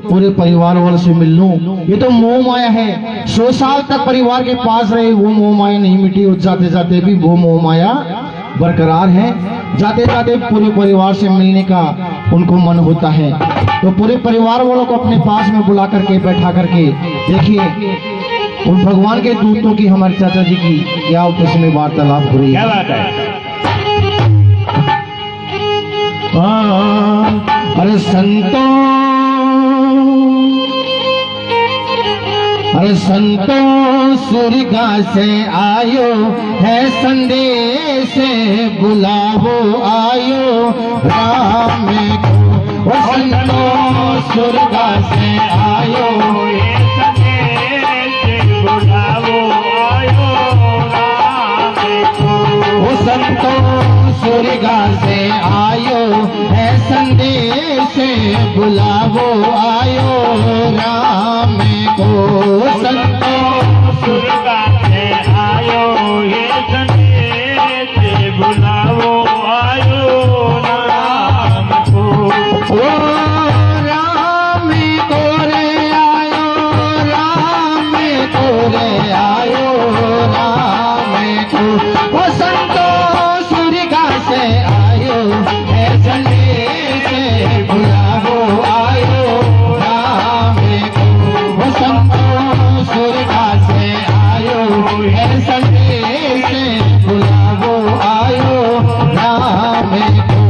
पूरे परिवार वालों से मिल लूं। ये तो मोह माया है, 100 साल तक परिवार के पास रहे वो मोह माया नहीं मिटी और जाते जाते भी वो मोह माया बरकरार है। जाते जाते पूरे परिवार से मिलने का उनको मन होता है, तो पूरे परिवार वालों को अपने पास में बुला करके बैठा करके देखिए उन भगवान के दूतों की हमारे चाचा जी की क्या आपस में वार्तालाप हो रही है। क्या बात है? अरे संतों, अरे संतों सुरगा से आयो है संदेश बुलावो आयो राम को। ओ संतों सुरगा से आयो बुलावो आयो राम को। ओ संतों सुरगा से आयो है संदेश बुलावो आयो राम को। संतों सुरगा से आयो ये संदेश बुलावो आयो राम को। ओ राम को रे आयो, राम को रे आयो राम को। ओ संतों सुरगा से आयो है संदेश बुलावो आयो राम को। ओ संतों सुरगा से आयो है संदेश बुलावो आयो राम को।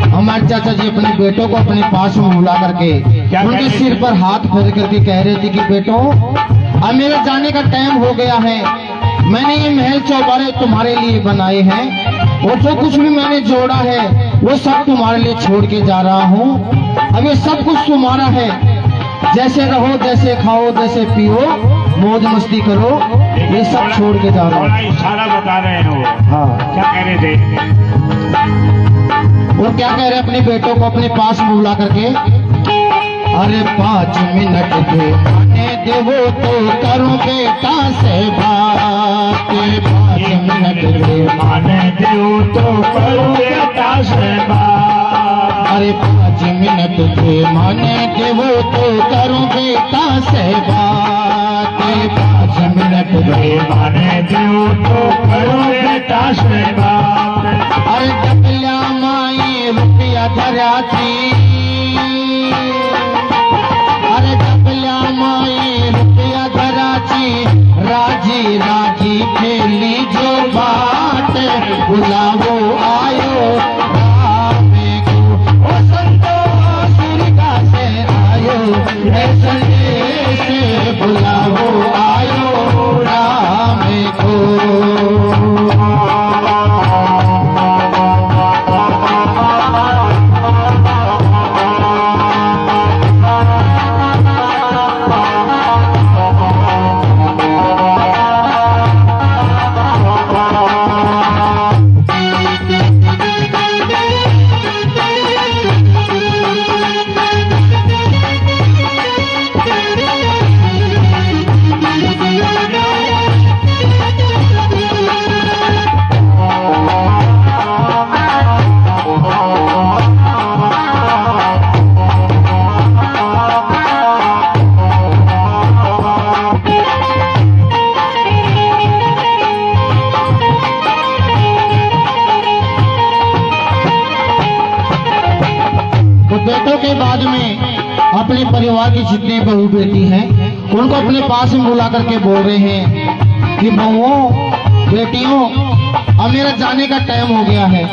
हमारे चाचा जी अपने बेटों को अपने पास में बुला करके उनके सिर पर हाथ फेर करके कह रहे थे कि बेटों अब मेरे जाने का टाइम हो गया है। मैंने ये महल चौबारे तुम्हारे लिए बनाए हैं और जो कुछ भी मैंने जोड़ा है वो सब तुम्हारे लिए छोड़ के जा रहा हूँ। अब ये सब कुछ तुम्हारा है, जैसे रहो, जैसे खाओ, जैसे पियो, मौज मस्ती करो, ये सब छोड़ के जा रहा हूँ। इशारा बता रहे हैं वो। हाँ, क्या कह रहे थे? वो क्या कह रहे हैं अपने बेटों को अपने पास में बुला करके, अरे 5 मिनट दे आने देवो तो करो बेटा से बात। 5 मिनट दे आने दो तो करो बेटा से बात। अरे 5 मिनट दे माने देवो तो करो बेटा से बात। 5 मिनट दे माने दो तो करो बेटा से बात। अरे डबल्या माई रुपया धरा थी, अरे डबल्या माई रुपया धरा थी, राजी राजी खेली जो बाट बुलावो आयो राम को। ओ संतों सुरगा से आयो है संदेश बुलावो आयो राम को। बेटों के बाद में अपने परिवार की जितनी बहू बेटी हैं उनको अपने पास में बुला करके बोल रहे हैं कि बहुओं, बेटियों, अब मेरा जाने का टाइम हो गया है।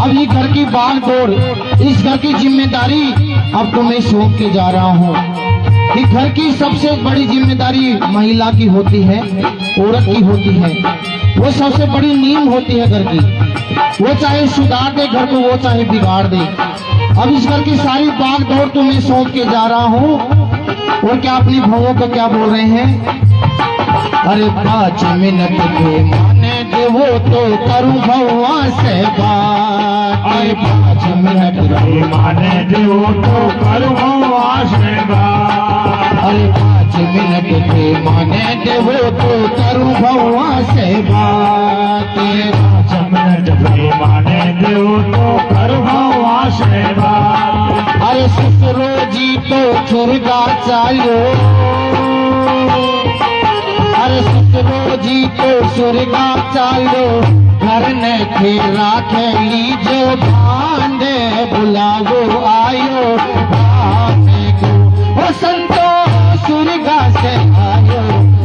अब ये घर की बाग दौड़, इस घर की जिम्मेदारी अब तो मैं सौंप के जा रहा हूँ कि घर की सबसे बड़ी जिम्मेदारी महिला की होती है, औरत की होती है। वो सबसे बड़ी नींव होती है घर की। वो चाहे सुधार दे घर को, वो चाहे बिगाड़ दे। अब इस घर की सारी भाग दौड़ तो मैं सौंप के जा रहा हूँ। और क्या अपनी भावों को क्या बोल रहे हैं? अरे 5 मिनट के माने दे वो तो करूं भौवा से बात। अरे 5 मिनट के माने दे वो तो करूं भौवा से बात। अरे 5 मिनट के माने दे वो तो करूं भौवा से बात। 5 मिनट के माने दे वो तो करूं भौवा से बात। अरे ससुरो जी तो चुरगा चालो। अरे ससुरो जी तो सुरगा चालो। घर ने फेरा खेली जो भांडे बुलावो आयो भाने को। ओ संतो सुरगा से आयो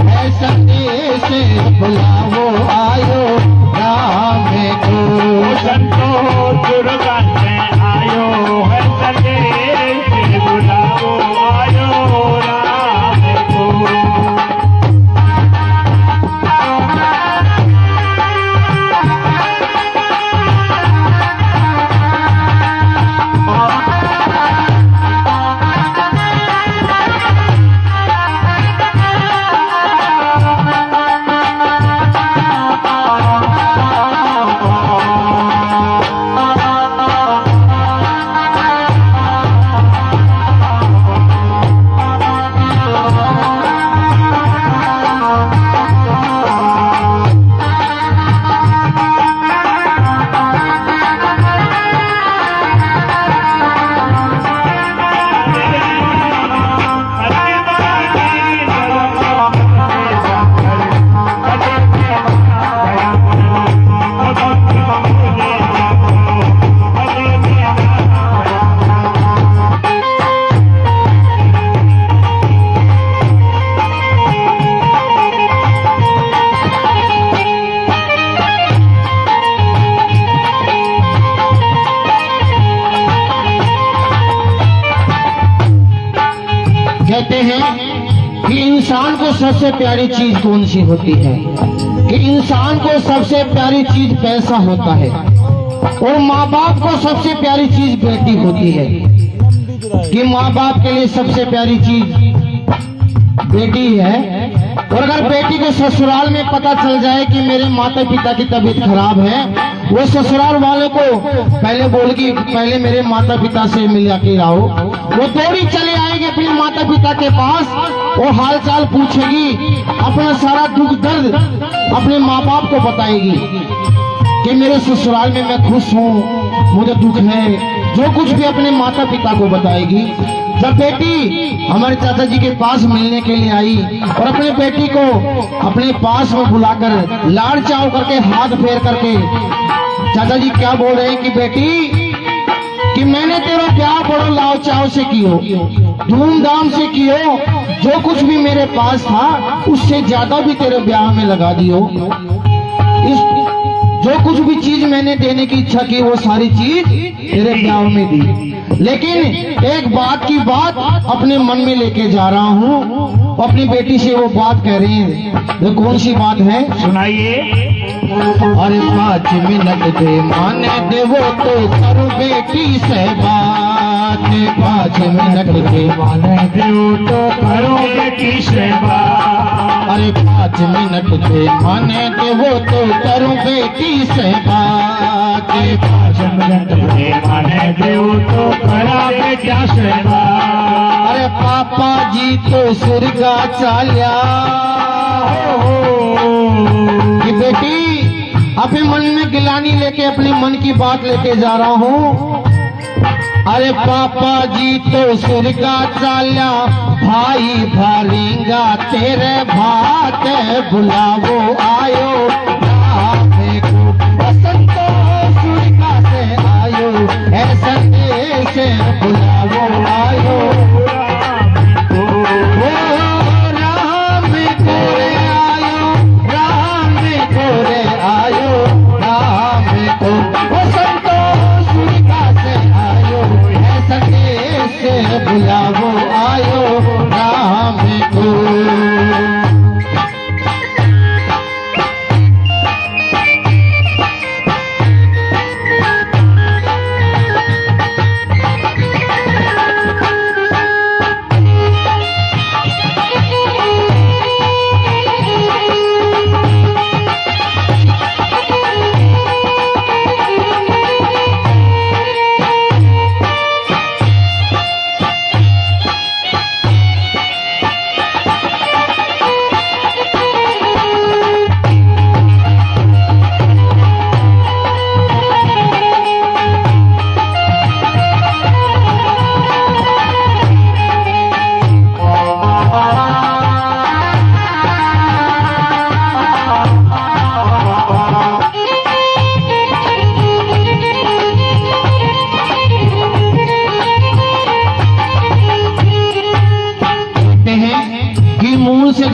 है संदेश बुलावो आयो रामे को। संतो दुर्गा से आयो है संदेश बुलाओ आयो राम को। कहते हैं कि इंसान को सबसे प्यारी चीज कौन सी होती है? कि इंसान को सबसे प्यारी चीज पैसा होता है। और माँ बाप को सबसे प्यारी चीज बेटी होती है। कि माँ बाप के लिए सबसे प्यारी चीज बेटी है। और अगर बेटी को ससुराल में पता चल जाए कि मेरे माता पिता की तबीयत खराब है, वो ससुराल वाले को पहले बोलेगी पहले मेरे माता पिता से मिला के आओ। वो दौड़ी चले आएगी अपने माता पिता के पास और हाल चाल पूछेगी, अपना सारा दुख दर्द अपने माँ बाप को बताएगी कि मेरे ससुराल में मैं खुश हूँ, मुझे दुख है, जो कुछ भी अपने माता पिता को बताएगी। जब बेटी हमारे चाचा जी के पास मिलने के लिए आई और अपने बेटी को अपने पास में बुलाकर लाड़ चाव करके हाथ फेर करके चाचा जी क्या बोल रहे हैं कि बेटी कि मैंने तेरा प्यार बड़ो लाव चाव से कियो, धूमधाम से कियो, जो कुछ भी मेरे पास था उससे ज्यादा भी तेरे ब्याह में लगा दियो। जो कुछ भी चीज मैंने देने की इच्छा की वो सारी चीज तेरे ब्याह में दी। लेकिन एक बात की बात अपने मन में लेके जा रहा हूँ। अपनी बेटी से वो बात कह रही है, वो कौन सी बात है सुनाइए। अरे 5 मिनट दे माने दे वो तो करो बेटी से बात। 5 मिनट दे माने दे वो तो करो बेटी से बात। अरे 5 मिनट दे माने दे वो तो करो बेटी से बात। 5 मिनट दे माने दे वो तो करा बेटा से बात। अरे पापा जी तो सुरगा चाल्या कि बेटी अपने मन में गिलानी लेके अपने मन की बात लेके जा रहा हूँ। अरे पापा जी तो सुरगा चाल्या, भाई भारीगा तेरे भात बुलावो आयो रामे को। बसंतो सुरगा से आयो ऐसा से बुलावो आयो बुलावो आयो राम को।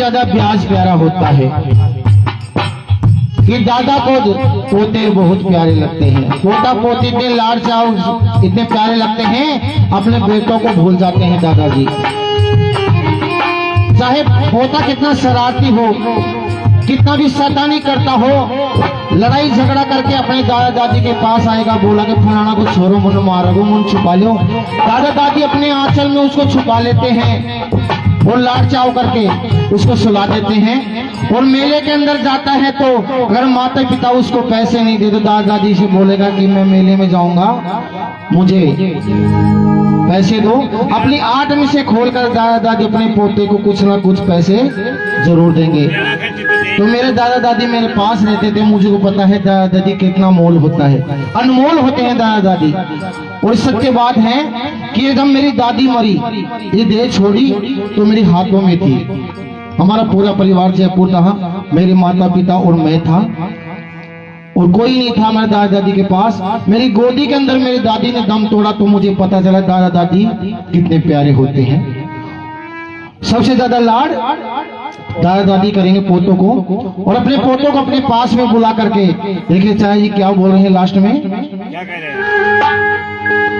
ज्यादा ब्याज प्यारा होता है कि दादा को पोते बहुत प्यारे लगते हैं। पोता पोती इतने लाड चाव इतने प्यारे लगते हैं, अपने बेटों को भूल जाते हैं दादाजी। चाहे पोता कितना शरारती हो, कितना भी शैतानी करता हो, लड़ाई झगड़ा करके अपने दादा दादी के पास आएगा, बोला कि फलाना को छोरो मुन मारो मुन छुपा लो। दादा दादी अपने आंचल में उसको छुपा लेते हैं और लाड चाव करके उसको सुला देते हैं। और मेले के अंदर जाता है तो अगर माता पिता उसको पैसे नहीं दे तो दादा दादी से बोलेगा कि मैं मेले में जाऊंगा, मुझे पैसे दो। अपनी आठ में से खोलकर दादा दादी अपने पोते को कुछ ना कुछ पैसे जरूर देंगे। तो मेरे दादा दादी मेरे पास रहते थे, मुझे को पता है दादा दादी कितना मोल होता है, अनमोल होते हैं दादा दादी। और सत्य बात है कि जब मेरी दादी मरी, ये देह छोड़ी तो मेरे हाथों में थी। हमारा पूरा परिवार जयपुर था, मेरे माता पिता और मैं था, और कोई नहीं था मेरे दादा दादी के पास। मेरी गोदी के अंदर मेरी दादी ने दम तोड़ा तो मुझे पता चला दादा दादी कितने प्यारे होते हैं। सबसे ज्यादा लाड दादा दादी करेंगे पोतों को, और अपने पोतों को अपने पास में बुला करके देखिए चाहे जी क्या बोल रहे हैं लास्ट में, क्या कह रहे हैं?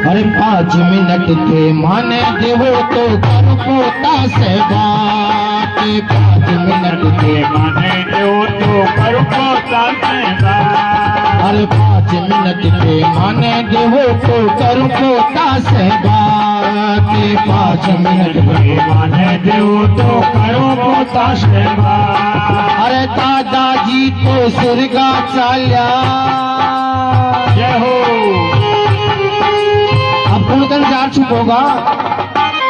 अरे 5 मिनट थे माने देवो तो कर पोता से बात, 5 मिनट थे माने देवो तो कर पोता से बात। अरे 5 मिनट थे माने देवो तो कर पोता से बात, 5 मिनट थे माने देवो तो करो पोता से बात। अरे दादाजी तो सुरगा चाल्या, जय हो। अब कुणकन जार छुपोगा,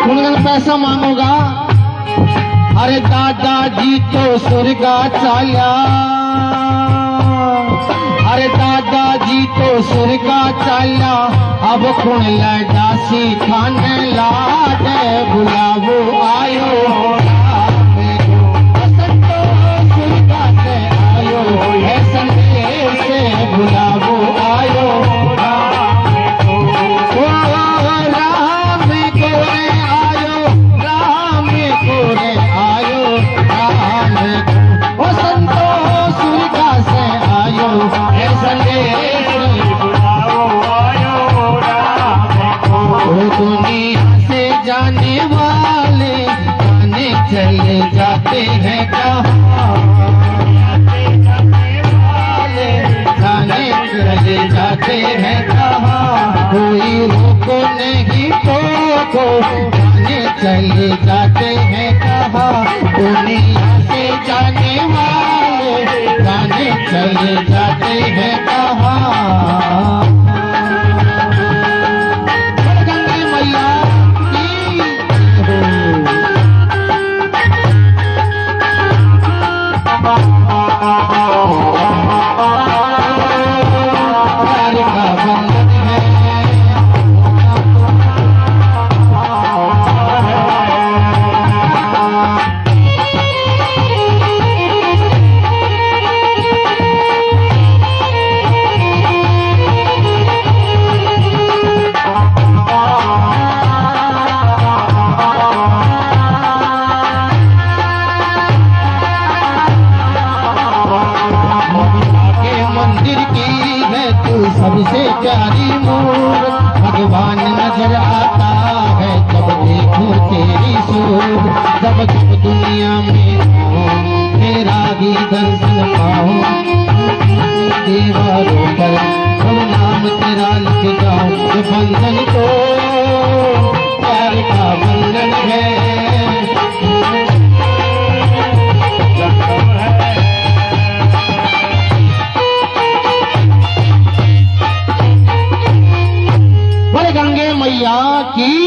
कुणकन पैसा मांगोगा। अरे दादाजी तो सुरगा चाल्या, अरे दादाजी तो सुरगा चाल्या, अब कुण लडासी खाने लाडे बुलावो आयो, संतो सुरगा से आयो है, संदेश से बुलावो आयो। दुनिया से जाने वाले जाने चले जाते हैं कहाँ, जाने चले जाते हैं कहाँ, कोई रोको नहीं टोको, जाने चले जाते हैं कहाँ। दुनिया से जाने वाले जाने चले जाते हैं कहाँ। सबसे प्यारी मूर्त भगवान नजर आता है, जब देखूं तेरी सूरत, जब जब दुनिया में तेरा ही दर्शन पाऊं, दीवारों पर हम नाम तेरा लिख जाऊं। ये बंधन तो प्यार का बंधन है, गंगे मैया की